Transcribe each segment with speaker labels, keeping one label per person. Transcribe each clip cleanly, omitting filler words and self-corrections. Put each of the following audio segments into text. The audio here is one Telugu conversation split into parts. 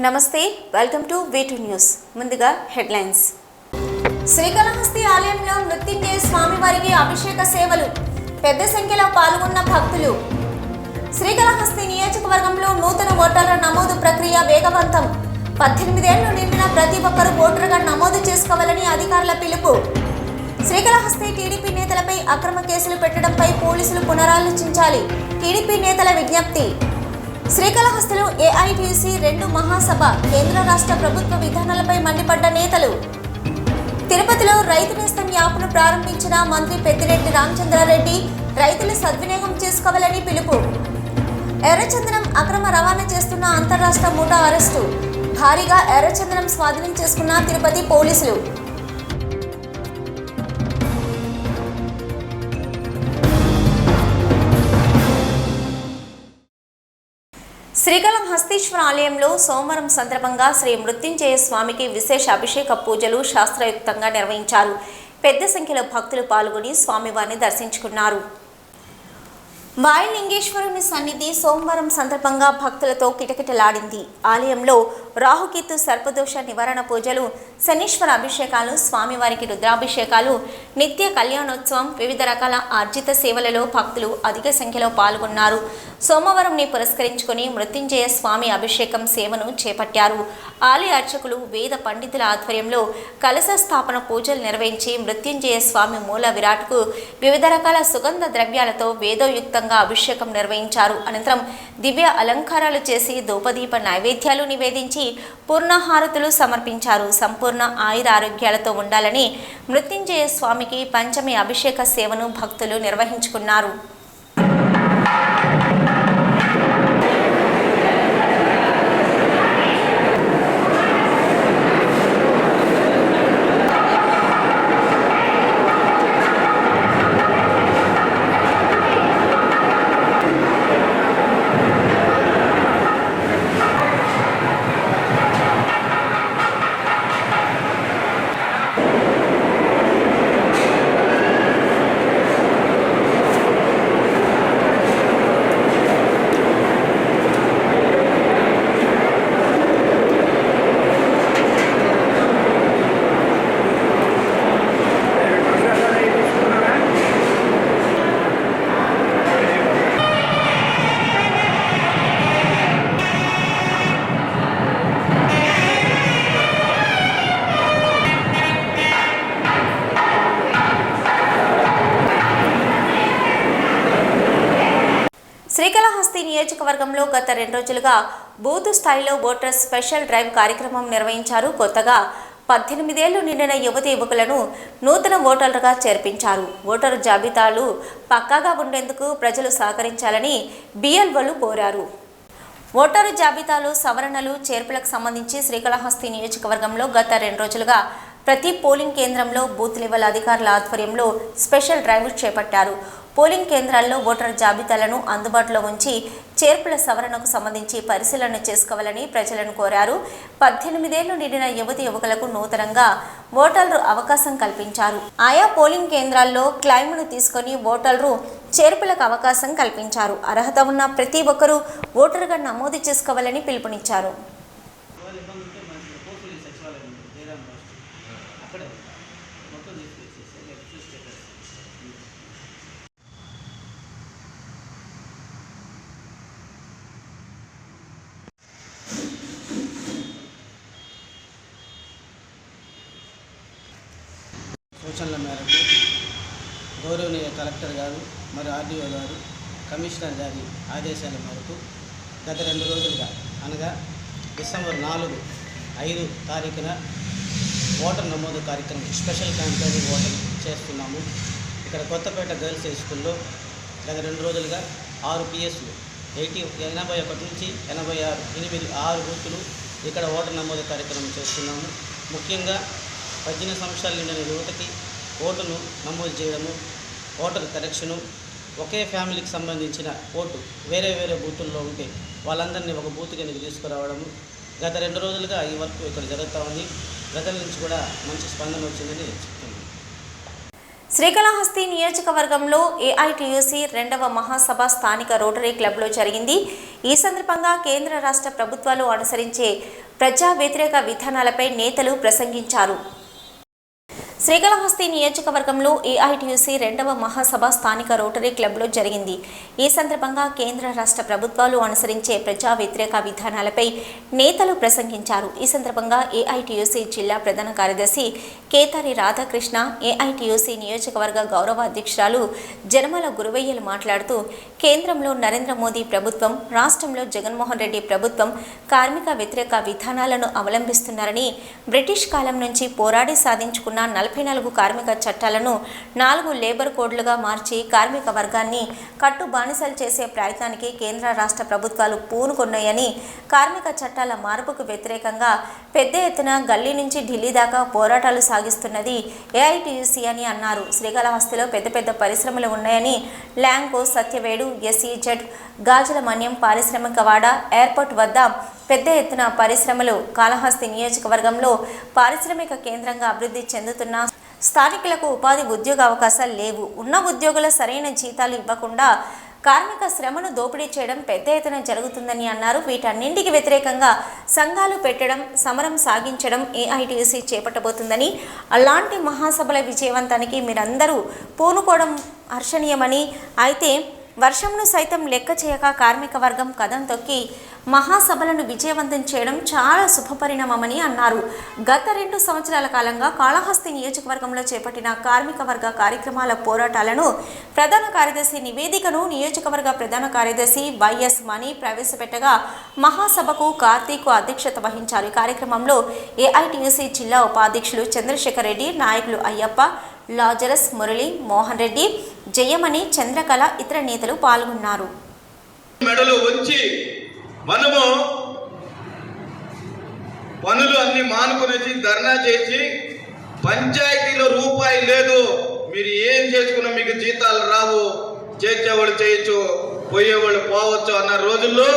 Speaker 1: నమస్తే, వెల్కమ్ టు V2 న్యూస్. ముందుగా హెడ్లైన్స్. శ్రీకాళహస్తి ఆలయంలో మృత్యుంజయ స్వామివారికి అభిషేక సేవలు, పెద్ద సంఖ్యలో పాల్గొన్న భక్తులు. శ్రీకాళహస్తి నియోజకవర్గంలో నూతన ఓటర్ల నమోదు ప్రక్రియ వేగవంతం. 18 ఏళ్లు నిండిన ప్రతి ఒక్కరూ ఓటరుగా నమోదు చేసుకోవాలని అధికారుల పిలుపు. శ్రీకాళహస్తి టీడీపీ నేతలపై అక్రమ కేసులు పెట్టడంపై పోలీసులు పునరాలోచించాలి. టీడీపీ నేతల విజ్ఞప్తి. శ్రీకాళహస్తిలో ఏఐటీసీ 2 మహాసభ, కేంద్ర రాష్ట్ర ప్రభుత్వ విధానాలపై మండిపడ్డ నేతలు. తిరుపతిలో రైతు నేస్తం యాప్ను ప్రారంభించిన మంత్రి పెద్దిరెడ్డి రామచంద్రారెడ్డి, రైతులు సద్వినియోగం చేసుకోవాలని పిలుపు. ఎర్రచందనం అక్రమ రవాణా చేస్తున్న అంతర్రాష్ట్ర ముఠా అరెస్టు, భారీగా ఎర్రచందనం స్వాధీనం చేసుకున్న తిరుపతి పోలీసులు. శ్రీకాళహస్తీశ్వర ఆలయంలో సోమవారం సందర్భంగా శ్రీ మృత్యుంజయ స్వామికి విశేష అభిషేక పూజలు శాస్త్రయుక్తంగా నిర్వహించారు. పెద్ద సంఖ్యలో భక్తులు పాల్గొని స్వామివారిని దర్శించుకున్నారు. వాయులింగేశ్వరుని సన్నిధి సోమవారం సందర్భంగా భక్తులతో కిటకిటలాడింది. ఆలయంలో రాహుకేతు సర్పదోష నివారణ పూజలు, శనీశ్వర అభిషేకాలు, స్వామివారికి రుద్రాభిషేకాలు, నిత్య కళ్యాణోత్సవం, వివిధ రకాల ఆర్జిత సేవలలో భక్తులు అధిక సంఖ్యలో పాల్గొన్నారు. సోమవారంని పురస్కరించుకుని మృత్యుంజయ స్వామి అభిషేకం సేవను చేపట్టారు. ఆలయ అర్చకులు, వేద పండితుల ఆధ్వర్యంలో కలశ స్థాపన పూజలు నిర్వహించి మృత్యుంజయ స్వామి మూల విరాట్కు వివిధ రకాల సుగంధ ద్రవ్యాలతో వేదోయుక్తంగా అభిషేకం నిర్వహించారు. అనంతరం దివ్య అలంకారాలు చేసి ధూపదీప నైవేద్యాలు నివేదించి పూర్ణహారతులు సమర్పించారు. సంపూర్ణ ఆయుర ఆరోగ్యాలతో ఉండాలని మృత్యుంజయ స్వామికి పంచమి అభిషేక సేవను భక్తులు నిర్వహించుకున్నారు. శ్రీకాళహస్తి నియోజకవర్గంలో గత 2 రోజులుగా బూత్ స్థాయిలో ఓటర్ స్పెషల్ డ్రైవ్ కార్యక్రమం నిర్వహించారు. కొత్తగా 18 ఏళ్లు నిండిన యువతి యువకులను నూతన ఓటర్లుగా చేర్పించారు. ఓటరు జాబితాలు పక్కాగా ఉండేందుకు ప్రజలు సహకరించాలని బిఎల్ఓలు కోరారు. ఓటరు జాబితాలు సవరణలు, చేర్పులకు సంబంధించి శ్రీకాళహస్తి నియోజకవర్గంలో గత 2 రోజులుగా ప్రతి పోలింగ్ కేంద్రంలో బూత్ లెవెల్ అధికారుల ఆధ్వర్యంలో స్పెషల్ డ్రైవ్ చేపట్టారు. పోలింగ్ కేంద్రాల్లో ఓటర్ జాబితాలను అందుబాటులో ఉంచి చేర్పుల సవరణకు సంబంధించి పరిశీలన చేసుకోవాలని ప్రజలను కోరారు. 18 ఏళ్లు నిండిన యువతి యువకులకు నూతనంగా ఓటర్లు అవకాశం కల్పించారు. ఆయా పోలింగ్ కేంద్రాల్లో క్లైమ్ను తీసుకొని ఓటర్లు చేర్పులకు అవకాశం కల్పించారు. అర్హత ఉన్న ప్రతి ఒక్కరూ ఓటరుగా నమోదు చేసుకోవాలని పిలుపునిచ్చారు.
Speaker 2: సూచనల మేరకు గౌరవనీయ కలెక్టర్ గారు మరియు ఆర్డీఓ గారు, కమిషనర్ గారి ఆదేశాల మేరకు గత 2 రోజులుగా అనగా డిసెంబర్ 4, 5 తారీఖున ఓటర్ నమోదు కార్యక్రమం స్పెషల్ క్యాంపెయినింగ్ ఓటర్ చేస్తున్నాము. ఇక్కడ కొత్తపేట గర్ల్స్ హై స్కూల్లో గత 2 రోజులుగా 6 పిఎస్లు 81 నుంచి 86 6 బూతులు ఇక్కడ ఓటర్ నమోదు కార్యక్రమం చేస్తున్నాము. ముఖ్యంగా 18 సంవత్సరాల నిండిన యువతకి ఓటును నమోదు చేయడము, ఓటర్ కరెక్షను, ఒకే ఫ్యామిలీకి సంబంధించిన ఓటు వేరే బూతుల్లో ఉంటే వాళ్ళందరినీ ఒక బూత్ కిందకి తీసుకురావడము గత 2 రోజులుగా ఈ వర్క్ ఇక్కడ జరుగుతూ ఉంది. ప్రజల నుంచి కూడా మంచి స్పందన వచ్చిందని చెప్తున్నాను.
Speaker 1: శ్రీకాళహస్తి నియోజకవర్గంలో ఏఐటీయూసీ 2వ మహాసభ స్థానిక రోటరీ క్లబ్లో జరిగింది. ఈ సందర్భంగా కేంద్ర రాష్ట్ర ప్రభుత్వాలు అనుసరించే ప్రజా వ్యతిరేక విధానాలపై నేతలు ప్రసంగించారు. శ్రీకాళహస్తి నియోజకవర్గంలో ఏఐటీయూసీ 2వ మహాసభ స్థానిక రోటరీ క్లబ్లో జరిగింది. ఈ సందర్భంగా కేంద్ర రాష్ట్ర ప్రభుత్వాలు అనుసరించే ప్రజా వ్యతిరేక విధానాలపై నేతలు ప్రసంగించారు. ఈ సందర్భంగా ఏఐటీయూసీ జిల్లా ప్రధాన కార్యదర్శి కేతారి రాధాకృష్ణ, ఏఐటీయూసీ నియోజకవర్గ గౌరవ అధ్యక్షురాలు జనమల గురువయ్యలు మాట్లాడుతూ, కేంద్రంలో నరేంద్ర మోదీ ప్రభుత్వం, రాష్ట్రంలో జగన్మోహన్ రెడ్డి ప్రభుత్వం కార్మిక వ్యతిరేక విధానాలను అవలంబిస్తున్నారని, బ్రిటిష్ కాలం నుంచి పోరాడి సాధించుకున్న 44 కార్మిక చట్టాలను 4 లేబర్ కోడ్లుగా మార్చి కార్మిక వర్గాన్ని కట్టు బానిసలు చేసే ప్రయత్నానికి కేంద్ర రాష్ట్ర ప్రభుత్వాలు పూనుకున్నాయని, కార్మిక చట్టాల మార్పుకు వ్యతిరేకంగా పెద్ద ఎత్తున గల్లీ నుంచి ఢిల్లీ దాకా పోరాటాలు సాగిస్తున్నది ఏఐటీయూసీ అని అన్నారు. శ్రీకాళహస్తిలో పెద్ద పెద్ద పరిశ్రమలు ఉన్నాయని, ల్యాంకో, సత్యవేడు, ఎస్ఈజెడ్, గాజుల మన్యం పారిశ్రామికవాడ, ఎయిర్పోర్ట్ వద్ద పెద్ద ఎత్తున పరిశ్రమలు, కాళహస్తి నియోజకవర్గంలో పారిశ్రామిక కేంద్రంగా అభివృద్ధి చెందుతున్న స్థానికులకు ఉపాధి ఉద్యోగ అవకాశాలు లేవు, ఉన్న ఉద్యోగుల సరైన జీతాలు ఇవ్వకుండా కార్మిక శ్రమను దోపిడీ చేయడం పెద్ద ఎత్తున జరుగుతుందని అన్నారు. వీటన్నింటికి వ్యతిరేకంగా సంఘాలు పెట్టడం, సమరం సాగించడం ఏఐటీయూసీ చేపట్టబోతుందని, అలాంటి మహాసభల విజయవంతానికి మీరందరూ పూనుకోవడం హర్షణీయమని, అయితే వర్షంను సైతం లెక్క చేయక కార్మిక వర్గం కదం తొక్కి మహాసభలను విజయవంతం చేయడం చాలా శుభపరిణామమని అన్నారు. గత 2 సంవత్సరాల కాలంగా కాళహస్తి నియోజకవర్గంలో చేపట్టిన కార్మిక వర్గ కార్యక్రమాల పోరాటాలను, ప్రధాన కార్యదర్శి నివేదికను నియోజకవర్గ ప్రధాన కార్యదర్శి వైఎస్ మణి ప్రవేశపెట్టగా మహాసభకు కార్తీక్ అధ్యక్షత వహించారు. ఈ కార్యక్రమంలో ఏఐటీయూసీ జిల్లా ఉపాధ్యక్షులు చంద్రశేఖర్ రెడ్డి, నాయకులు అయ్యప్ప, లాజరస్, మురళి, మోహన్ రెడ్డి, జయమణి, చంద్రకళ, ఇతర నేతలు పాల్గొన్నారు.
Speaker 3: మెడలు వంచి మనము పనులు అన్ని మానుకునేసి ధర్నా చేసి పంచాయతీలో రూపాయి లేదు, మీరు ఏం చేసుకున్నా మీకు జీతాలు రావు, చేసేవాళ్ళు చేయొచ్చు, పోయేవాళ్ళు పోవచ్చు అన్న రోజుల్లో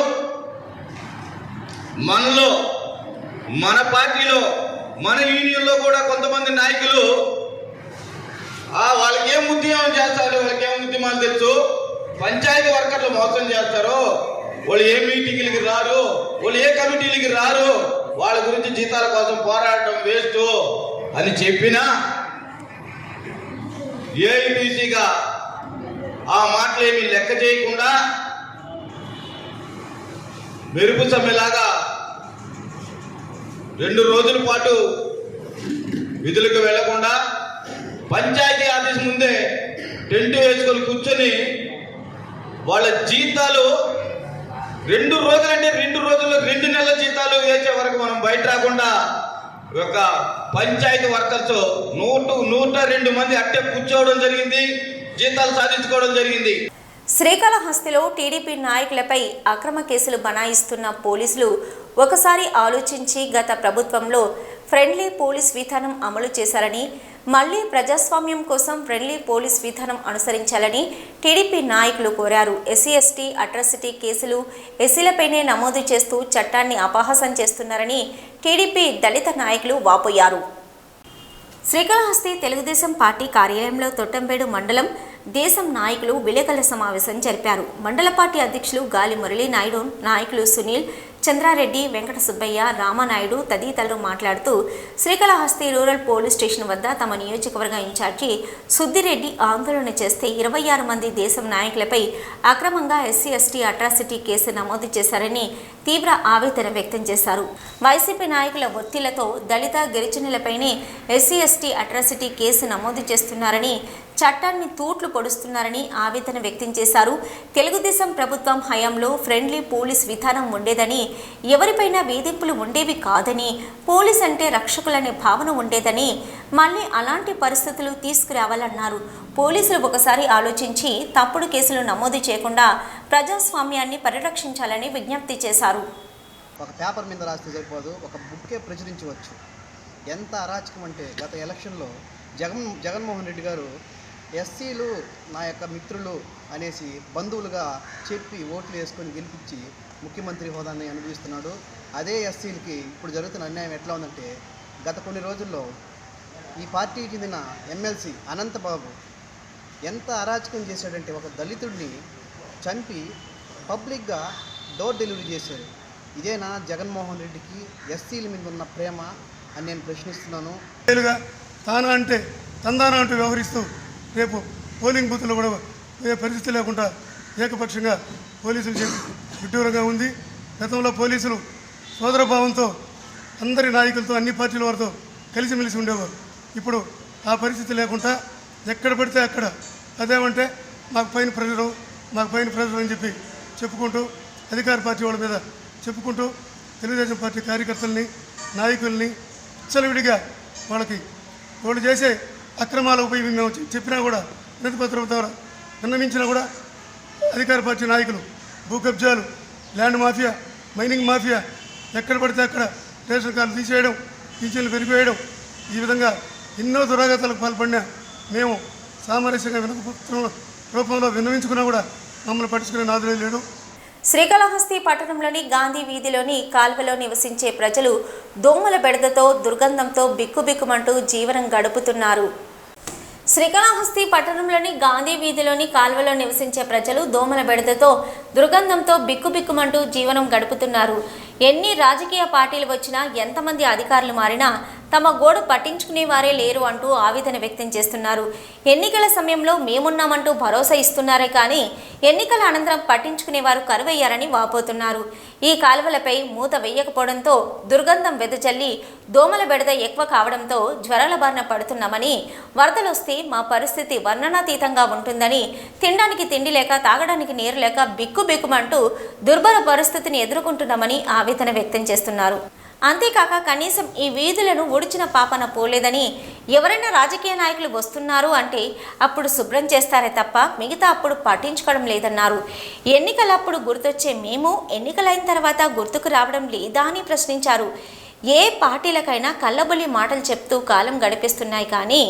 Speaker 3: మనలో, మన పార్టీలో, మన యూనియన్లో కూడా కొంతమంది నాయకులు వాళ్ళకి ఏం ఉద్యమం చేస్తారు, వాళ్ళకి ఏం ఉద్యమాలు తెలుసు, పంచాయతీ వర్కర్లు మోసం చేస్తారు, వాళ్ళు ఏ మీటింగ్లకి రారు, వాళ్ళు ఏ కమిటీలకి రారు, వాళ్ళ గురించి జీతాల కోసం పోరాడటం వేస్ట్ అని చెప్పినా ఏఐటీసీగా ఆ మాటలేమీ లెక్క చేయకుండా మెరుపు సమ్మెలాగా 2 రోజుల పాటు విధులకు వెళ్లకుండా పంచాయతీ ఆఫీస్ ముందే టెంట్ వేసుకొని కూర్చొని వాళ్ళ జీతాలు 2 రోజులంటే 2 రోజుల్లో 2 నెలల జీతాలు వేసే వరకు మనం బయట రాకుండా ఒక పంచాయతీ వర్కర్స్ 102 మంది అట్టే కూర్చోవడం జరిగింది, జీతాలు సాధించుకోవడం జరిగింది.
Speaker 1: శ్రీకాళహస్తిలో టీడీపీ నాయకులపై అక్రమ కేసులు బనాయిస్తున్న పోలీసులు ఒకసారి ఆలోచించి గత ప్రభుత్వంలో ఫ్రెండ్లీ పోలీస్ విధానం అమలు చేశారని, మళ్లీ ప్రజాస్వామ్యం కోసం ఫ్రెండ్లీ పోలీస్ విధానం అనుసరించాలని టీడీపీ నాయకులు కోరారు. ఎస్సీ ఎస్టీ అట్రాసిటీ కేసులు ఎస్సీలపైనే నమోదు చేస్తూ చట్టాన్ని అపహాసం చేస్తున్నారని టీడీపీ దళిత నాయకులు వాపోయారు. శ్రీకాళహస్తి తెలుగుదేశం పార్టీ కార్యాలయంలో తొట్టంపేడు మండలం దేశం నాయకులు విలేకరుల సమావేశం జరిపారు. మండల పార్టీ అధ్యక్షులు గాలి మురళీ నాయుడు, నాయకులు సునీల్, చంద్రారెడ్డి, వెంకట సుబ్బయ్య, రామానాయుడు తదితరులు మాట్లాడుతూ, శ్రీకాళహస్తి రూరల్ పోలీస్ స్టేషన్ వద్ద తమ నియోజకవర్గ ఇన్ఛార్జి సుద్దిరెడ్డి ఆందోళన చేస్తే 26 మంది దేశం నాయకులపై అక్రమంగా ఎస్సీ ఎస్టీ అట్రాసిటీ కేసు నమోదు చేశారని తీవ్ర ఆవేదన వ్యక్తం చేశారు. వైసీపీ నాయకుల ఒత్తిళ్లతో దళిత గిరిజనులపైనే ఎస్సీ ఎస్టీ అట్రాసిటీ కేసు నమోదు చేస్తున్నారని, చట్టాన్ని తూట్లు పొడుస్తున్నారని ఆవేదన వ్యక్తం చేశారు. తెలుగుదేశం ప్రభుత్వం హయాంలో ఫ్రెండ్లీ పోలీస్ విధానం ఉండేదని, ఎవరిపైనా వేధింపులు ఉండేవి కాదని, పోలీస్ అంటే రక్షకులనే భావన ఉండేదని, మళ్ళీ అలాంటి పరిస్థితులు తీసుకురావాలన్నారు. పోలీసులు ఒకసారి ఆలోచించి తప్పుడు కేసులు నమోదు చేయకుండా ప్రజాస్వామ్యాన్ని పరిరక్షించాలని విజ్ఞప్తి చేశారు.
Speaker 4: ఒక పేపర్ మీద రాస్తే సరిపోదు, ఒక బుక్కే ప్రచురించవచ్చు. ఎంత అరాచకం అంటే గత ఎలక్షన్లో జగన్మోహన్ రెడ్డి గారు ఎస్సీలు నా యొక్క మిత్రులు అనేసి బంధువులుగా చెప్పి ఓట్లు వేసుకొని గెలిపించి ముఖ్యమంత్రి హోదాన్ని అనుభవిస్తున్నాడు. అదే ఎస్సీలకి ఇప్పుడు జరుగుతున్న అన్యాయం ఎట్లా ఉందంటే, గత కొన్ని రోజుల్లో ఈ పార్టీకి చెందిన ఎమ్మెల్సీ అనంతబాబు ఎంత అరాచకం చేశాడంటే, ఒక దళితుడిని చంపి పబ్లిక్గా డోర్ డెలివరీ చేశారు. ఇదేనా జగన్మోహన్ రెడ్డికి ఎస్సీల మీద ఉన్న ప్రేమ అని నేను ప్రశ్నిస్తున్నాను.
Speaker 5: తానా అంటే తందానా అంటూ వ్యవహరిస్తూ రేపు పోలింగ్ బూత్లో కూడా ఏ పరిస్థితి లేకుండా ఏకపక్షంగా పోలీసులు విడ్డూరంగా ఉంది. గతంలో పోలీసులు సోదరభావంతో అందరి నాయకులతో అన్ని పార్టీల వారితో కలిసిమెలిసి ఉండేవారు. ఇప్పుడు ఆ పరిస్థితి లేకుండా ఎక్కడ పడితే అక్కడ అదేమంటే మాకు పైన ప్రెజర్ అని చెప్పి చెప్పుకుంటూ అధికార పార్టీ వాళ్ళ మీద చెప్పుకుంటూ తెలుగుదేశం పార్టీ కార్యకర్తల్ని నాయకుల్ని విచ్చలవిడిగా వాళ్ళు చేసే అక్రమాలపై మేము చెప్పినా కూడా వినతిపత్రం ద్వారా విన్నవించినా కూడా అధికార పార్టీ నాయకులు భూ కబ్జాలు, ల్యాండ్ మాఫియా, మైనింగ్ మాఫియా, ఎక్కడ పడితే అక్కడ రేషన్ కార్డులు తీసేయడం, పింఛన్లు పెరిగివేయడం, ఈ విధంగా ఎన్నో దురాఘాతాలకు పాల్పడినా మేము సామరస్యంగా వినతిపత్రం రూపంలో విన్నవించుకున్నా కూడా మమ్మల్ని పట్టించుకునే నాదులే లేడు.
Speaker 1: శ్రీకాళహస్తి పట్టణంలోని గాంధీ వీధిలోని కాల్వలో నివసించే ప్రజలు దోమల బెడదతో దుర్గంధంతో బిక్కుబిక్కుమంటూ జీవనం గడుపుతున్నారు. శ్రీకాళహస్తి పట్టణంలోని గాంధీ వీధిలోని కాల్వలో నివసించే ప్రజలు దోమల బెడదతో దుర్గంధంతో బిక్కుబిక్కుమంటూ జీవనం గడుపుతున్నారు. ఎన్ని రాజకీయ పార్టీలు వచ్చినా, ఎంతమంది అధికారులు మారినా తమ గోడు పట్టించుకునేవారే లేరు అంటూ ఆవేదన వ్యక్తం చేస్తున్నారు. ఎన్నికల సమయంలో మేమున్నామంటూ భరోసా ఇస్తున్నారే కానీ ఎన్నికల అనంతరం పట్టించుకునేవారు కరువయ్యారని వాపోతున్నారు. ఈ కాలువలపై మూత వేయకపోవడంతో దుర్గంధం వెదజల్లి దోమల బెడద ఎక్కువ కావడంతో జ్వరాల బారిన పడుతున్నామని, వరదలొస్తే మా పరిస్థితి వర్ణనాతీతంగా ఉంటుందని, తినడానికి తిండి లేక తాగడానికి నీరు లేక బిక్కుబిక్కుమంటూ దుర్భర పరిస్థితిని ఎదుర్కొంటున్నామని ఆవేదన వ్యక్తం చేస్తున్నారు. అంతేకాక కనీసం ఈ వీధులను ఊడ్చిన పాపన పోలేదని, ఎవరైనా రాజకీయ నాయకులు వస్తున్నారు అంటే అప్పుడు శుభ్రం చేస్తారే తప్ప మిగతా అప్పుడు పట్టించుకోవడం లేదన్నారు. ఎన్నికలప్పుడు గుర్తొచ్చే మేము ఎన్నికలైన తర్వాత గుర్తుకు రావడం లేదా అని ప్రశ్నించారు. ఏ పార్టీలకైనా కళ్ళబొల్లి మాటలు చెప్తూ కాలం గడిపిస్తున్నాయి కానీ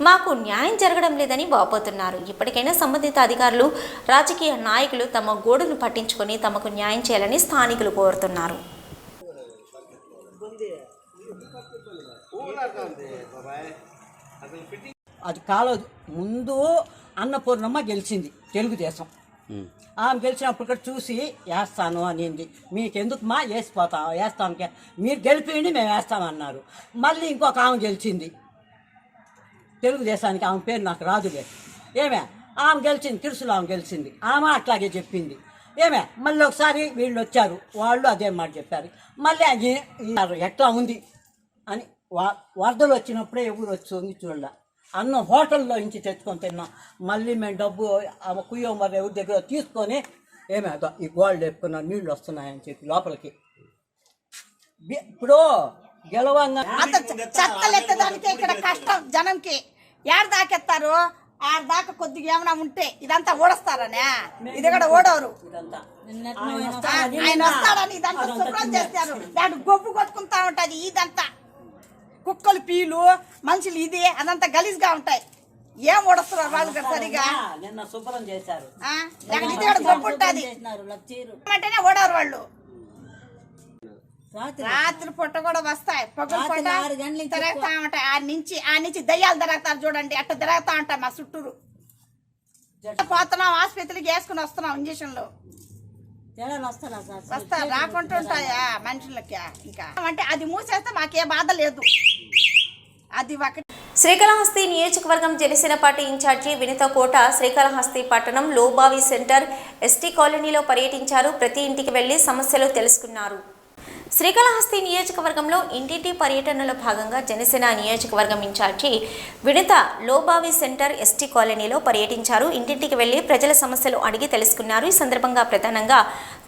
Speaker 1: మాకు న్యాయం జరగడం లేదని వాపోతున్నారు. ఇప్పటికైనా సంబంధిత అధికారులు, రాజకీయ నాయకులు తమ గోడును పట్టించుకొని తమకు న్యాయం చేయాలని స్థానికులు కోరుతున్నారు.
Speaker 6: అది కాలం ముందు అన్నపూర్ణమ్మ గెలిచింది తెలుగుదేశం. ఆమె గెలిచినప్పుడు కూడా చూసి వేస్తాను అనింది. మీకెందుకు మా వేస్తాను మీరు గెలిపియండి మేము వేస్తామన్నారు. మళ్ళీ ఇంకొక ఆమె గెలిచింది తెలుగుదేశానికి. ఆమె పేరు నాకు రాదులే. ఆమె గెలిచింది, తిరుసులు ఆమె గెలిచింది. ఆమె అట్లాగే చెప్పింది. మళ్ళీ ఒకసారి వీళ్ళు వచ్చారు, వాళ్ళు అదే మాట చెప్పారు. మళ్ళీ అది ఎట్లా ఉంది అని వరదలు వచ్చినప్పుడే ఎవరు వచ్చింది చూడాల. అన్నం హోటల్లో నుంచి తెచ్చుకొని తిన్నాం. మళ్ళీ మేము డబ్బు కుయ్యో మరి ఎవరి దగ్గర తీసుకొని ఈ గోల్డ్ వేపుకున్నాం, నీళ్ళు వస్తున్నాయని చెప్పి లోపలికి. ఇప్పుడు గెలవంగా
Speaker 7: చెత్తలెత్తడానికి ఇక్కడ కష్టం జనంకి. ఏడు దాకెత్తారు, ఆరు దాకా కొద్దిగా ఏమైనా ఉంటే ఇదంతా ఓడస్తారనే, ఇది కూడా ఓడవరు. ఆయన వస్తాడని ఇదంతా శుభ్రం చేస్తారు. దాంట్లో గొబ్బు కొట్టుకుంటా ఉంటది. ఇదంతా కుక్కలు, పీలు, మనుషులు ఇది అదంతా గలీజ్గా ఉంటాయి. ఏం ఓడస్తారు వాళ్ళు సరిగా.
Speaker 6: నిన్న శుభ్రం చేశారు.
Speaker 7: ఇది కూడా గొప్ప ఉంటది అంటేనే ఓడవరు వాళ్ళు. రాత్రి పూట కూడా వస్తాయి, పగలు పూట తిరుగుతా ఉంటాయి. ఆ నుంచి దయ్యాలు తిరుగుతారు చూడండి, అట్ట తిరుగుతా ఉంటాయి మా చుట్టూరు. పోతున్నాం ఆసుపత్రికి వేసుకుని వస్తున్నాం ఇంజక్షన్లు. వస్తా రాకుండా ఉంటాయా మనుషులకి. ఇంకా అంటే అది మూసేస్తే మాకే బాధ లేదు. అది ఒకటి.
Speaker 1: శ్రీకాళహస్తి నియోజకవర్గం జనసేన పార్టీ ఇన్ఛార్జి వినిత కోట శ్రీకాళహస్తి పట్టణం లోబావి సెంటర్ ఎస్టీ కాలనీలో పర్యటించారు. ప్రతి ఇంటికి వెళ్లి సమస్యలు తెలుసుకున్నారు. శ్రీకాళహస్తి నియోజకవర్గంలో ఇంటింటి పర్యటనలో భాగంగా జనసేన నియోజకవర్గం ఇన్ఛార్జి వినిత లోబావి సెంటర్ ఎస్టీ కాలనీలో పర్యటించారు. ఇంటింటికి వెళ్లి ప్రజల సమస్యలు అడిగి తెలుసుకున్నారు. ఈ సందర్భంగా ప్రధానంగా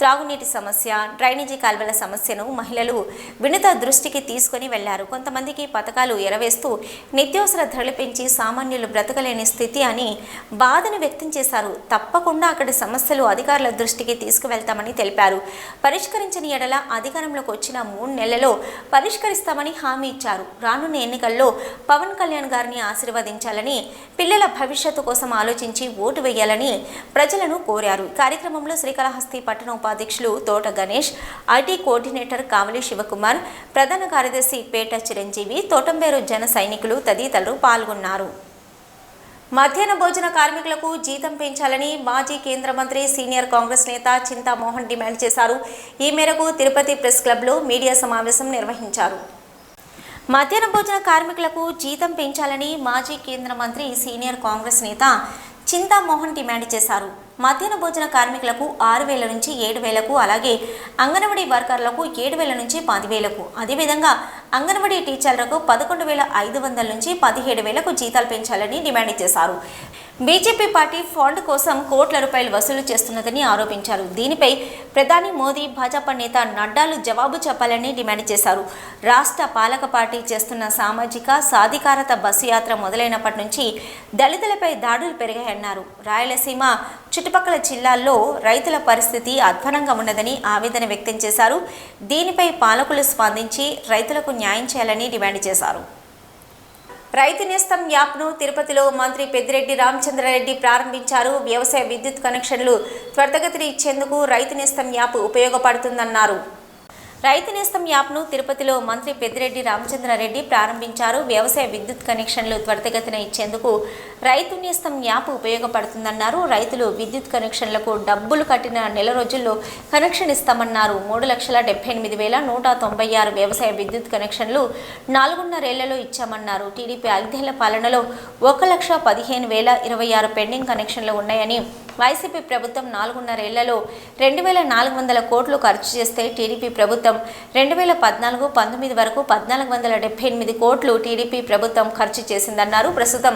Speaker 1: త్రాగునీటి సమస్య, డ్రైనేజీ కాల్వల సమస్యను మహిళలు వినిత దృష్టికి తీసుకుని వెళ్లారు. కొంతమందికి పథకాలు ఎరవేస్తూ నిత్యావసర ధరలు పెంచి సామాన్యులు బ్రతకలేని స్థితి అని బాధను వ్యక్తం చేశారు. తప్పకుండా అక్కడి సమస్యలు అధికారుల దృష్టికి తీసుకువెళ్తామని తెలిపారు. పరిష్కరించని ఎడల అధికారంలోకి వచ్చిన 3 నెలల్లో పరిష్కరిస్తామని హామీ ఇచ్చారు. రానున్న ఎన్నికల్లో పవన్ కళ్యాణ్ గారిని ఆశీర్వదించాలని, పిల్లల భవిష్యత్తు కోసం ఆలోచించి ఓటు వేయాలని ప్రజలను కోరారు. కార్యక్రమంలో శ్రీకాళహస్తి పట్టణ ఉపాధ్యక్షులు తోట గణేష్, ఐటీ కోఆర్డినేటర్ కావలి శివకుమార్, ప్రధాన కార్యదర్శి పేట చిరంజీవి, తోటంబేరు జన సైనికులు తదితరులు పాల్గొన్నారు. మధ్యాహ్న భోజన కార్మికులకు జీతం పెంచాలని మాజీ కేంద్ర మంత్రి సీనియర్ కాంగ్రెస్ నేత చింతామోహన్ డిమాండ్ చేశారు. ఈ మేరకు తిరుపతి ప్రెస్ క్లబ్లో మీడియా సమావేశం నిర్వహించారు. మధ్యాహ్న భోజన కార్మికులకు జీతం పెంచాలని మాజీ కేంద్ర మంత్రి సీనియర్ కాంగ్రెస్ నేత చింతామోహన్ డిమాండ్ చేశారు. మధ్యాహ్న భోజన కార్మికులకు 6,000 నుంచి 7,000కు, అలాగే అంగన్వాడీ వర్కర్లకు 7,000 నుంచి 10,000కు, అదేవిధంగా అంగన్వాడీ టీచర్లకు 11,500 నుంచి 17,000కు జీతాలు పెంచాలని డిమాండ్ చేశారు. బీజేపీ పార్టీ ఫండ్ కోసం కోట్ల రూపాయలు వసూలు చేస్తున్నదని ఆరోపించారు. దీనిపై ప్రధాని మోదీ, భాజపా నేత నడ్డాలు జవాబు చెప్పాలని డిమాండ్ చేశారు. రాష్ట్ర పాలక పార్టీ చేస్తున్న సామాజిక సాధికారత బస్సు యాత్ర మొదలైనప్పటి నుంచి దళితులపై దాడులు పెరిగాయన్నారు. రాయలసీమ చుట్టుపక్కల జిల్లాల్లో రైతుల పరిస్థితి అధ్వానంగా ఉన్నదని ఆవేదన వ్యక్తం చేశారు. దీనిపై పాలకులు స్పందించి రైతులకు న్యాయం చేయాలని డిమాండ్ చేశారు. రైతు నేస్తం యాప్ను తిరుపతిలో మంత్రి పెద్దిరెడ్డి రామచంద్రారెడ్డి ప్రారంభించారు. వ్యవసాయ విద్యుత్ కనెక్షన్లు త్వరితగతిన ఇచ్చేందుకు రైతు నేస్తం యాప్ ఉపయోగపడుతుందన్నారు. రైతు నేస్తం యాప్ను తిరుపతిలో మంత్రి పెద్దిరెడ్డి రామచంద్రారెడ్డి ప్రారంభించారు. వ్యవసాయ విద్యుత్ కనెక్షన్లు త్వరితగతిన ఇచ్చేందుకు రైతు నేస్తం యాప్ ఉపయోగపడుతుందన్నారు. రైతులు విద్యుత్ కనెక్షన్లకు డబ్బులు కట్టిన నెల రోజుల్లో కనెక్షన్ ఇస్తామన్నారు. 3,78,196 వ్యవసాయ విద్యుత్ కనెక్షన్లు 4.5 ఏళ్లలో ఇచ్చామన్నారు. టీడీపీ 5 ఏళ్ల పాలనలో 1,15,026 పెండింగ్ కనెక్షన్లు ఉన్నాయని, వైసీపీ ప్రభుత్వం 4.5 ఏళ్లలో 2,400 కోట్లు ఖర్చు చేస్తే టీడీపీ ప్రభుత్వం 2014-19 వరకు 1,478 కోట్లు టీడీపీ ప్రభుత్వం ఖర్చు చేసిందన్నారు. ప్రస్తుతం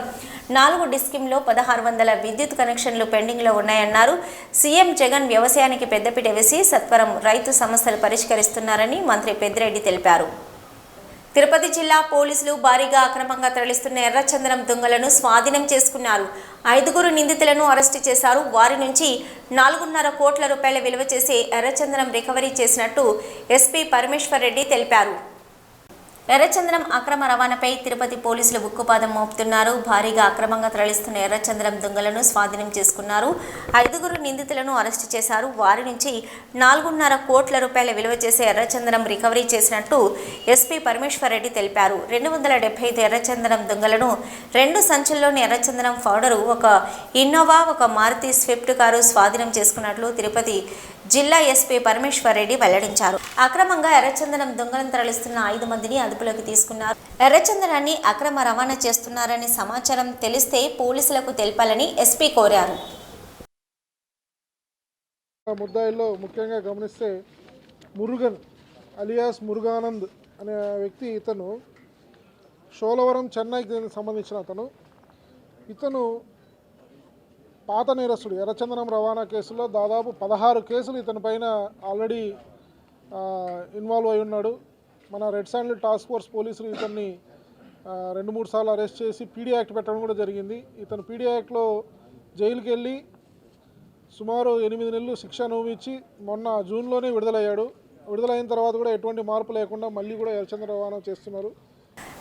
Speaker 1: 4 డిస్కిమ్లో 1,600 విద్యుత్ కనెక్షన్లు పెండింగ్లో ఉన్నాయన్నారు. సీఎం జగన్ వ్యవసాయానికి పెద్దపీట వేసి సత్వరం రైతు సమస్యలు పరిష్కరిస్తున్నారని మంత్రి పెద్దిరెడ్డి తెలిపారు. తిరుపతి జిల్లా పోలీసులు భారీగా అక్రమంగా తరలిస్తున్న ఎర్రచందనం దొంగలను స్వాధీనం చేసుకున్నారు. 5 నిందితులను అరెస్టు చేశారు. వారి నుంచి 4.5 కోట్ల రూపాయల విలువ చేసే ఎర్రచందనం రికవరీ చేసినట్టు ఎస్పీ పరమేశ్వర్ రెడ్డి తెలిపారు. ఎర్రచందనం అక్రమ రవాణాపై తిరుపతి పోలీసులు ఉక్కుపాదం మోపుతున్నారు. భారీగా అక్రమంగా తరలిస్తున్న ఎర్రచందనం దొంగలను స్వాధీనం చేసుకున్నారు. 5 నిందితులను అరెస్టు చేశారు. వారి నుంచి 4.5 కోట్ల రూపాయల విలువ చేసే ఎర్రచందనం రికవరీ చేసినట్టు ఎస్పీ పరమేశ్వర్ రెడ్డి తెలిపారు. 275 ఎర్రచందనం దొంగలను 2 సంచుల్లోని ఎర్రచందనం పౌడరు, ఒక ఇన్నోవా, ఒక మారుతి స్విఫ్ట్ కారు స్వాధీనం చేసుకున్నట్లు తిరుపతి జిల్లా ఎస్పీ పరమేశ్వర్ రెడ్డి వెల్లడించారు. అక్రమంగా ఎర్రచందనం దొంగలను తరలిస్తున్న 5 మందిని అదుపులోకి తీసుకున్నారు. ఎర్రచందనాన్ని అక్రమ రవాణా చేస్తున్నారనే సమాచారం తెలిస్తే పోలీసులకు తెలపాలని ఎస్పీ కోరారు.
Speaker 8: ముద్దాయిల్లో ముఖ్యంగా గమనిస్తే మురుగన్ అలియాస్ మురుగానంద్ అనే వ్యక్తి, ఇతను షోలవరం చెన్నైకి సంబంధించిన ఇతను పాత నేరస్తుడు. ఎర్రచందనం రవాణా కేసులో దాదాపు 16 కేసులు ఇతని పైన ఆల్రెడీ ఇన్వాల్వ్ అయి ఉన్నాడు. మన రెడ్ శాండిల్ టాస్క్ ఫోర్స్ పోలీసులు ఇతన్ని 2-3 సార్లు అరెస్ట్ చేసి పీడీ యాక్ట్ పెట్టడం కూడా జరిగింది. ఇతను పీడీ యాక్ట్లో జైలుకి వెళ్ళి సుమారు 8 నెలలు శిక్ష అనుభవించి మొన్న జూన్లోనే విడుదలయ్యాడు. విడుదలైన తర్వాత కూడా ఎటువంటి మార్పు లేకుండా మళ్ళీ కూడా ఎర్రచందనం రవాణా చేస్తున్నారు.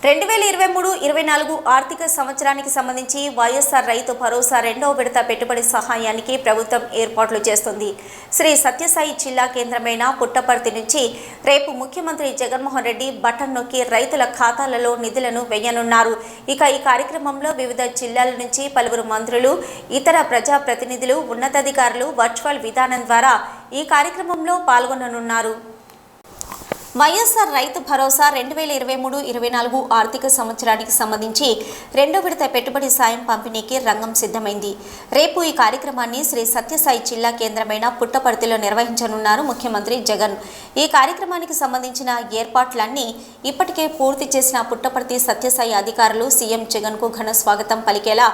Speaker 1: 2023-24 ఆర్థిక సంవత్సరానికి సంబంధించి వైఎస్ఆర్ రైతు భరోసా 2వ విడత పెట్టుబడి సహాయానికి ప్రభుత్వం ఏర్పాట్లు చేస్తుంది. శ్రీ సత్యసాయి జిల్లా కేంద్రమైన పుట్టపర్తి నుంచి రేపు ముఖ్యమంత్రి జగన్మోహన్ రెడ్డి బటన్ నొక్కి రైతుల ఖాతాలలో నిధులను వేయనున్నారు. ఇక ఈ కార్యక్రమంలో వివిధ జిల్లాల నుంచి పలువురు మంత్రులు, ఇతర ప్రజాప్రతినిధులు, ఉన్నతాధికారులు వర్చువల్ విధానం ద్వారా ఈ కార్యక్రమంలో పాల్గొననున్నారు. వైఎస్ఆర్ రైతు భరోసా 2023-24 ఆర్థిక సంవత్సరానికి సంబంధించి 2వ విడత పెట్టుబడి సాయం పంపిణీకి రంగం సిద్ధమైంది. రేపు ఈ కార్యక్రమాన్ని శ్రీ సత్యసాయి జిల్లా కేంద్రమైన పుట్టపర్తిలో నిర్వహించనున్నారు ముఖ్యమంత్రి జగన్. ఈ కార్యక్రమానికి సంబంధించిన ఏర్పాట్లన్నీ ఇప్పటికే పూర్తి చేసిన పుట్టపర్తి సత్యసాయి అధికారులు సీఎం జగన్కు ఘన స్వాగతం పలికేలా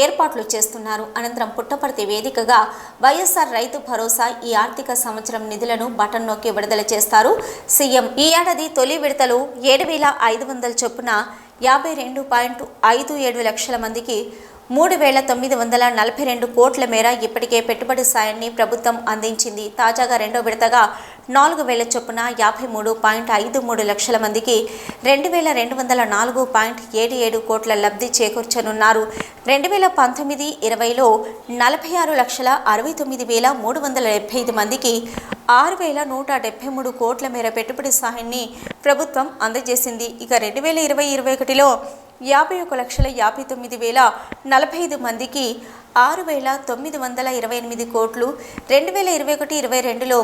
Speaker 1: ఏర్పాట్లు చేస్తున్నారు. అనంతరం పుట్టపర్తి వేదికగా వైఎస్ఆర్ రైతు భరోసా ఈ ఆర్థిక సంవత్సరం నిధులను బటన్ నొక్కి విడుదల చేస్తారు. సీఎం ఈ ఏడాది తొలి విడతలో 7,500 చొప్పున 52.57 లక్షల మందికి 3,942 కోట్ల మేర ఇప్పటికే పెట్టుబడి సాయాన్ని ప్రభుత్వం అందించింది. తాజాగా 2వ విడతగా 4,000 చొప్పున 53.53 లక్షల మందికి 2,204.77 కోట్ల లబ్ధి చేకూర్చనున్నారు. 2019-20లో 46,69,375 మందికి 6,173 కోట్ల మేర పెట్టుబడి సాయాన్ని ప్రభుత్వం అందజేసింది. ఇక 2020-21లో 51,59,045 మందికి 6,928 కోట్లు, 2021-22లో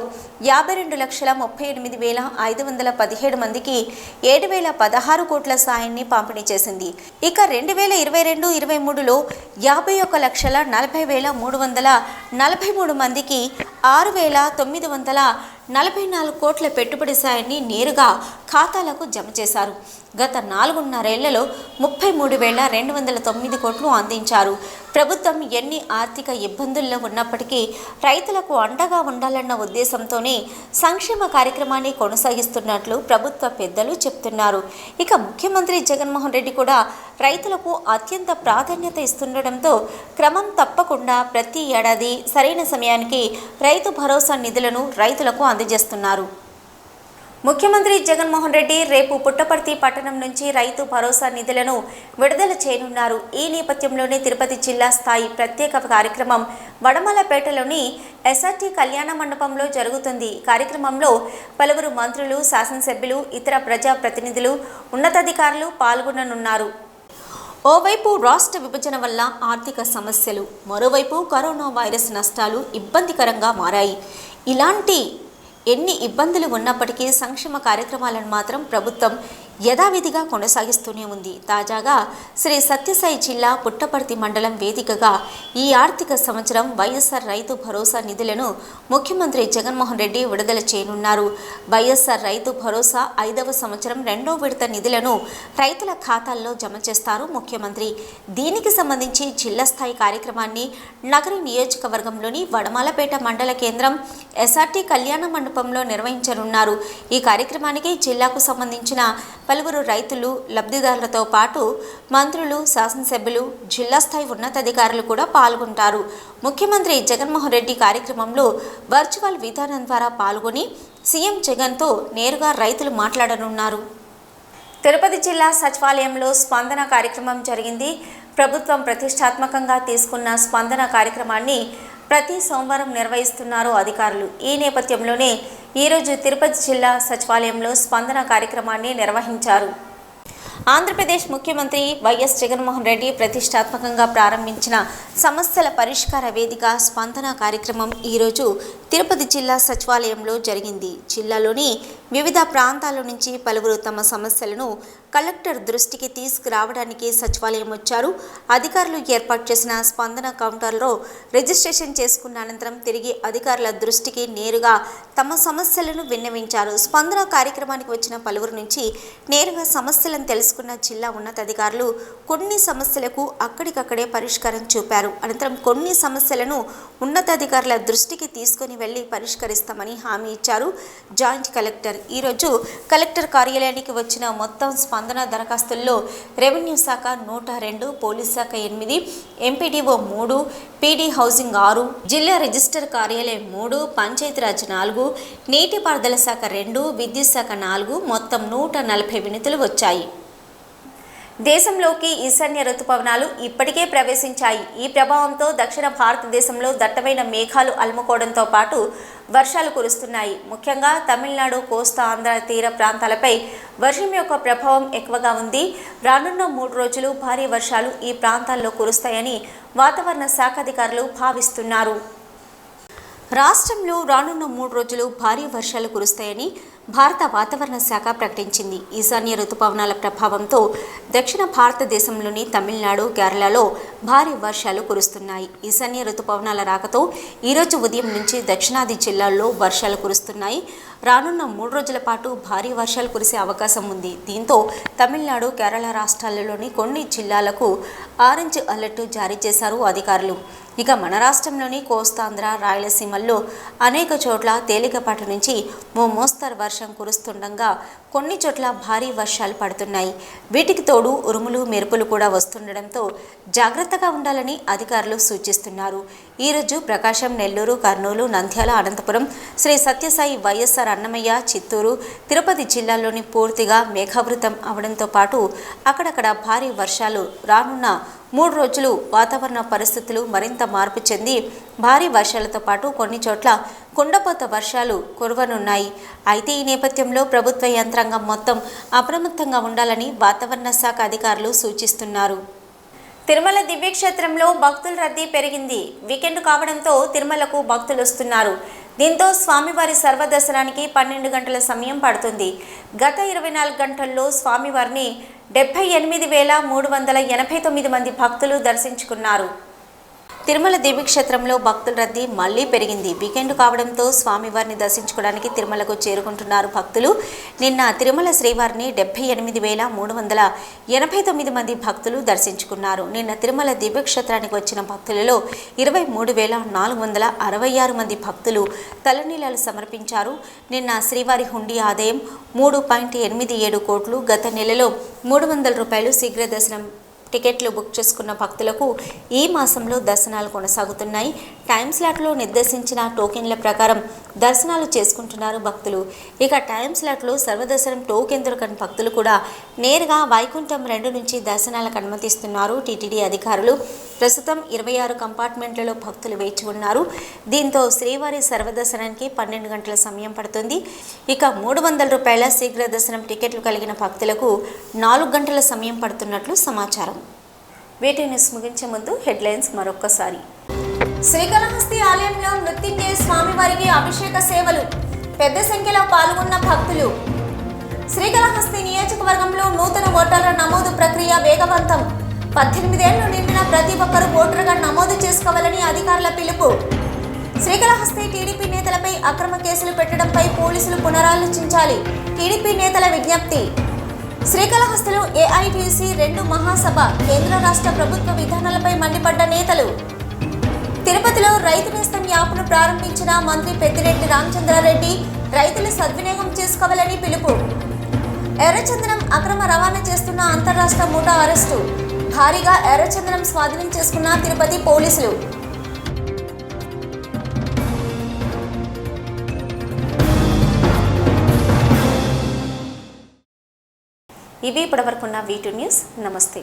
Speaker 1: 52,38,517 మందికి 7,016 కోట్ల సాయాన్ని పంపిణీ చేసింది. ఇక 2022-23లో 51,40,343 మందికి 6,944 కోట్ల పెట్టుబడి సాయాన్ని నేరుగా ఖాతాలకు జమ చేశారు. గత 4.5 ఏళ్లలో 33,209 కోట్లు అందించారు. ప్రభుత్వం ఎన్ని ఆర్థిక ఇబ్బందుల్లో ఉన్నప్పటికీ రైతులకు అండగా ఉండాలన్న ఉద్దేశంతోనే సంక్షేమ కార్యక్రమాన్ని కొనసాగిస్తున్నట్లు ప్రభుత్వ పెద్దలు చెప్తున్నారు. ఇక ముఖ్యమంత్రి జగన్మోహన్ రెడ్డి కూడా రైతులకు అత్యంత ప్రాధాన్యత ఇస్తుండటంతో క్రమం తప్పకుండా ప్రతి ఏడాది సరైన సమయానికి రైతు భరోసా నిధులను రైతులకు అందజేస్తున్నారు. ముఖ్యమంత్రి జగన్మోహన్ రెడ్డి రేపు పుట్టపర్తి పట్టణం నుంచి రైతు భరోసా నిధులను విడుదల చేయనున్నారు. ఈ నేపథ్యంలోనే తిరుపతి జిల్లా స్థాయి ప్రత్యేక కార్యక్రమం వడమలపేటలోని ఎస్ఆర్టీ కళ్యాణ మండపంలో జరుగుతుంది. కార్యక్రమంలో పలువురు మంత్రులు, శాసనసభ్యులు, ఇతర ప్రజా ప్రతినిధులు, ఉన్నతాధికారులు పాల్గొననున్నారు. ఓవైపు రాష్ట్ర విభజన వల్ల ఆర్థిక సమస్యలు, మరోవైపు కరోనా వైరస్ నష్టాలు ఇబ్బందికరంగా మారాయి. ఇలాంటి ఎన్ని ఇబ్బందులు ఉన్నప్పటికీ సంక్షేమ కార్యక్రమాలను మాత్రం ప్రభుత్వం యథావిధిగా కొనసాగిస్తూనే ఉంది. తాజాగా శ్రీ సత్యసాయి జిల్లా పుట్టపర్తి మండలం వేదికగా ఈ ఆర్థిక సంవత్సరం వైఎస్ఆర్ రైతు భరోసా నిధులను ముఖ్యమంత్రి జగన్మోహన్ రెడ్డి విడుదల చేయనున్నారు. వైఎస్ఆర్ రైతు భరోసా 5వ సంవత్సరం 2వ విడత నిధులను రైతుల ఖాతాల్లో జమ చేస్తారు ముఖ్యమంత్రి. దీనికి సంబంధించి జిల్లా స్థాయి కార్యక్రమాన్ని నగరి నియోజకవర్గంలోని వడమాలపేట మండల కేంద్రం ఎస్ఆర్టీ కళ్యాణ మండపంలో నిర్వహించనున్నారు. ఈ కార్యక్రమానికి జిల్లాకు సంబంధించిన పలువురు రైతులు, లబ్ధిదారులతో పాటు మంత్రులు, శాసనసభ్యులు, జిల్లా స్థాయి ఉన్నతాధికారులు కూడా పాల్గొంటారు. ముఖ్యమంత్రి జగన్మోహన్ రెడ్డి కార్యక్రమంలో వర్చువల్ విధానం ద్వారా పాల్గొని సీఎం జగన్తో నేరుగా రైతులు మాట్లాడనున్నారు. తిరుపతి జిల్లా సచివాలయంలో స్పందన కార్యక్రమం జరిగింది. ప్రభుత్వం ప్రతిష్టాత్మకంగా తీసుకున్న స్పందన కార్యక్రమాన్ని ప్రతి సోమవారం నిర్వహిస్తున్నారు అధికారులు. ఈ నేపథ్యంలోనే ఈరోజు తిరుపతి జిల్లా సచివాలయంలో స్పందన కార్యక్రమాన్ని నిర్వహించారు. ఆంధ్రప్రదేశ్ ముఖ్యమంత్రి వైఎస్ జగన్మోహన్ రెడ్డి ప్రతిష్టాత్మకంగా ప్రారంభించిన సమస్యల పరిష్కార వేదిక స్పందన కార్యక్రమం ఈరోజు తిరుపతి జిల్లా సచివాలయంలో జరిగింది. జిల్లాలోని వివిధ ప్రాంతాల నుంచి పలువురు తమ సమస్యలను కలెక్టర్ దృష్టికి తీసుకురావడానికి సచివాలయం వచ్చారు. అధికారులు ఏర్పాటు చేసిన స్పందన కౌంటర్లో రిజిస్ట్రేషన్ చేసుకున్న అనంతరం తిరిగి అధికారుల దృష్టికి నేరుగా తమ సమస్యలను విన్నవించారు. స్పందన కార్యక్రమానికి వచ్చిన పలువురు నుంచి నేరుగా సమస్యలను తెలుసుకున్న జిల్లా ఉన్నతాధికారులు కొన్ని సమస్యలకు అక్కడికక్కడే పరిష్కారం చూపారు. అనంతరం కొన్ని సమస్యలను ఉన్నతాధికారుల దృష్టికి తీసుకుని వెళ్లి పరిష్కరిస్తామని హామీ ఇచ్చారు జాయింట్ కలెక్టర్. ఈరోజు కలెక్టర్ కార్యాలయానికి వచ్చిన మొత్తం స్పందన దరఖాస్తుల్లో రెవెన్యూ శాఖ 102, పోలీస్ శాఖ 8, ఎంపీడీఓ 3, పీడీ హౌసింగ్ 6, జిల్లా రిజిస్టర్ కార్యాలయం 3, పంచాయతీరాజ్ 4, నీటిపారుదల శాఖ 2, విద్యుత్ శాఖ 4, మొత్తం 140 వినతులు వచ్చాయి. దేశంలోకి ఈశాన్య రుతుపవనాలు ఇప్పటికే ప్రవేశించాయి. ఈ ప్రభావంతో దక్షిణ భారతదేశంలో దట్టమైన మేఘాలు అలుముకోవడంతో పాటు వర్షాలు కురుస్తున్నాయి. ముఖ్యంగా తమిళనాడు, కోస్తా ఆంధ్ర తీర ప్రాంతాలపై వర్షం యొక్క ప్రభావం ఎక్కువగా ఉంది. రానున్న 3 రోజులు భారీ వర్షాలు ఈ ప్రాంతాల్లో కురుస్తాయని వాతావరణ శాఖ అధికారులు భావిస్తున్నారు. రాష్ట్రంలో రానున్న 3 రోజులు భారీ వర్షాలు కురుస్తాయని భారత వాతావరణ శాఖ ప్రకటించింది. ఈశాన్య రుతుపవనాల ప్రభావంతో దక్షిణ భారతదేశంలోని తమిళనాడు, కేరళలో భారీ వర్షాలు కురుస్తున్నాయి. ఈశాన్య రుతుపవనాల రాకతో ఈరోజు ఉదయం నుంచి దక్షిణాది జిల్లాల్లో వర్షాలు కురుస్తున్నాయి. రానున్న 3 రోజుల పాటు భారీ వర్షాలు కురిసే అవకాశం ఉంది. దీంతో తమిళనాడు, కేరళ రాష్ట్రాలలోని కొన్ని జిల్లాలకు ఆరెంజ్ అలర్ట్ జారీ చేశారు అధికారులు. ఇక మన రాష్ట్రంలోని కోస్తాంధ్ర, రాయలసీమల్లో అనేక చోట్ల తేలికపాటి నుంచి మోస్తరు వర్షం కురుస్తుండగా కొన్ని చోట్ల భారీ వర్షాలు పడుతున్నాయి. వీటికి తోడు ఉరుములు, మెరుపులు కూడా వస్తుండడంతో జాగ్రత్తగా ఉండాలని అధికారులు సూచిస్తున్నారు. ఈరోజు ప్రకాశం, నెల్లూరు, కర్నూలు, నంద్యాల, అనంతపురం, శ్రీ సత్యసాయి, వైఎస్ఆర్ అన్నమయ్య, చిత్తూరు, తిరుపతి జిల్లాల్లోని పూర్తిగా మేఘావృతం అవడంతో పాటు అక్కడక్కడ భారీ వర్షాలు రానున్న 3 రోజులు వాతావరణ పరిస్థితులు మరింత మార్పు చెంది భారీ వర్షాలతో పాటు కొన్ని చోట్ల కుండపోత వర్షాలు కురవనున్నాయి. అయితే ఈ నేపథ్యంలో ప్రభుత్వ యంత్రాంగం మొత్తం అప్రమత్తంగా ఉండాలని వాతావరణ శాఖ అధికారులు సూచిస్తున్నారు. తిరుమల దివ్యక్షేత్రంలో భక్తుల రద్దీ పెరిగింది. వీకెండ్ కావడంతో తిరుమలకు భక్తులు వస్తున్నారు. దీంతో స్వామివారి సర్వదర్శనానికి 12 గంటల సమయం పడుతుంది. గత 24 గంటల్లో స్వామివారిని 78,389 మంది భక్తులు దర్శించుకున్నారు. తిరుమల దివ్యక్షేత్రంలో భక్తుల రద్దీ మళ్లీ పెరిగింది. వీకెండ్ కావడంతో స్వామివారిని దర్శించుకోవడానికి తిరుమలకు చేరుకుంటున్నారు భక్తులు. నిన్న తిరుమల శ్రీవారిని 78,389 మంది భక్తులు దర్శించుకున్నారు. నిన్న తిరుమల దివ్యక్షేత్రానికి వచ్చిన భక్తులలో 23,466 మంది భక్తులు తలనీలాలు సమర్పించారు. నిన్న శ్రీవారి హుండీ ఆదాయం 3.87 కోట్లు. గత నెలలో 300 రూపాయలు శీఘ్ర దర్శనం టికెట్లు బుక్ చేసుకున్న భక్తులకు ఈ మాసంలో దర్శనాలు కొనసాగుతున్నాయి. టైం స్లాట్లో నిర్దేశించిన టోకెన్ల ప్రకారం దర్శనాలు చేసుకుంటున్నారు భక్తులు. ఇక టైం స్లాట్లో సర్వదర్శనం టోకెన్ దొరకని భక్తులు కూడా నేరుగా వైకుంఠం 2 నుంచి దర్శనాలకు అనుమతిస్తున్నారు టీటీడీ అధికారులు. ప్రస్తుతం 26 కంపార్ట్మెంట్లలో భక్తులు వేచి ఉన్నారు. దీంతో శ్రీవారి సర్వదర్శనానికి 12 గంటల సమయం పడుతుంది. ఇక 300 రూపాయల శీఘ్ర దర్శనం టికెట్లు కలిగిన భక్తులకు 4 గంటల సమయం పడుతున్నట్లు సమాచారం. వేటి న్యూస్ ముగించే ముందు హెడ్లైన్స్ మరొక్కసారి. శ్రీకాళహస్తి ఆలయంలో మృత్యుంజయ స్వామివారికి అభిషేక సేవలు. పెద్ద సంఖ్యలో పాల్గొన్న భక్తులు. శ్రీకాళహస్తి నియోజకవర్గంలో నూతన ఓటర్ల నమోదు ప్రక్రియ వేగవంతం. 18 ఏళ్లు నిండిన ప్రతి ఒక్కరూ ఓటరుగా నమోదు చేసుకోవాలని అధికారుల పిలుపు. శ్రీకాళహస్తి టీడీపీ నేతలపై అక్రమ కేసులు పెట్టడంపై పోలీసులు పునరాలోచించాలి. టీడీపీ నేతల విజ్ఞప్తి. శ్రీకాళహస్తిలో ఏఐటీసీ 2 మహాసభ. కేంద్ర రాష్ట్ర ప్రభుత్వ విధానాలపై మండిపడ్డ నేతలు. తిరుపతిలో రైతు నేస్తం యాప్ను ప్రారంభించిన మంత్రి పెద్దిరెడ్డి రామచంద్రారెడ్డి. రైతులు సద్వినియోగం చేసుకోవాలని పిలుపు. ఎర్రచందనం అక్రమ రవాణా చేస్తున్న అంతర్రాష్ట్ర ముఠా అరెస్టు. భారీగా ఎర్రచందనం స్వాధీనం చేసుకున్న తిరుపతి పోలీసులు. ఇవి ఇప్పటివరకున్న V2 న్యూస్. నమస్తే.